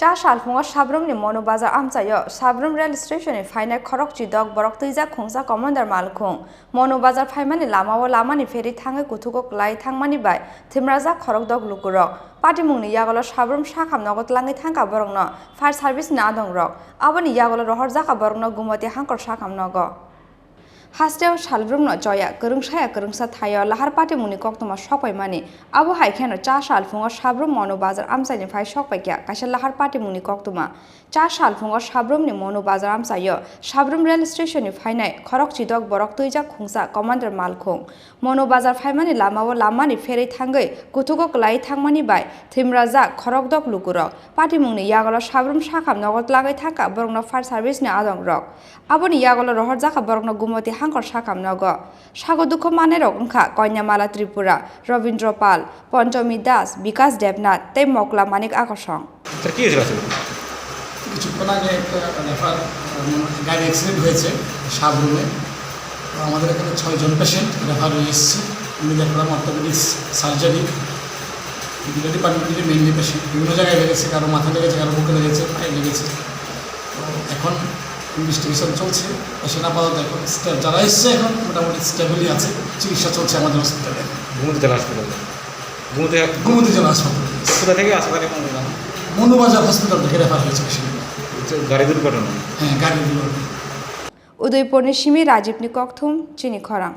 चा सालफुंगा साब्रमनि मनोबाजार आमचायो साब्रम rail station फाइनाय खरकदक बरक तैजा खुंसा कमान्डार मालखुं मनोबाजार फाइमानि लामाव लामानि फेरि थाङै गुथुको क्लाइ थांमानि बाय थिमराजाक खरकदक लुकुरक पाटिमुंनि यागल साब्रम साखाम नगत लाङै थांका बरंनो फायर सार्भिस ना दंरक आबनि यागल रहर जाका बरंनो गुमति हांकर साखाम नग हास्टेव सालब्रुमनो जया गोरोंसाया गोरोंसा थायो लाहार पाटिमुंनि कक्तमा सकबायमानि आबो हाइखेनो चा सालफुंगा साब्रम मनोबाजार आमचायनिफ्राय सकबायख्या काइसा लाहार पाटिमुंनि कक्तमा चा सालफुंगा साब्रमनि मनोबाजार आमचायो साब्रम रेल स्टेशननि फाइनाय खरकदक बरक तैजा खुंसा कमान्डार मालखुं मनोबाजार फाइमानि लामाव लामानि फेरै थाङै गुथुको क्लाइ थांमानि बाय थिमराजाक खरकदक लुकुरक पाटिमुंनि यागल साब्रम साखाम नगत लागै थांका बरंनो फायर सार्भिसनि आदं रक आबनि यागल रहर जाका बरंनो गुमति हांकर साखाम नग सागो दुख माने रक उनखा कन्यामाला त्रिपुरा रवीन्द्र पाल पञ्चमी दास विकास देवनाथ तै मकला मानिक आकर्षण কিছুক্ষণ আগে একটা রেফার গাড়ি অ্যাক্সিডেন্ট হয়েছে সাবরুমে। আমাদের এখানে 6 জন পেশেন্ট রেফার হয়ে এসেছে। আমি দেখলাম অর্থোপেডিক্স সার্জারি এগুলো ডিপার্টমেন্টের মেইনলি পেশেন্ট বিভিন্ন জায়গায় লেগেছে, কারো মাথা লেগেছে, কারো বুকে লেগেছে, পায়ে লেগেছে। তো এখন ইনভেস্টিগেশন চলছে। পেশেন্ট আপাতত এখন যারা এসছে এখন মোটামুটি স্টেবলই আছে, চিকিৎসা চলছে আমাদের হসপিটালে। ঘুমোতে জেলা হাসপাতাল ঘুমোতে জেলা হাসপাতাল কোথা থেকে হাসপাতালে মনুবাজার হসপিটাল থেকে রেফার হয়েছে পেশেন্ট। গাড়ি দুর্ঘটনা? হ্যাঁ, গাড়ি দুর্ঘটনা। उदयपुरनि सिमी राजीवनि कक्थुम चिनी खरां।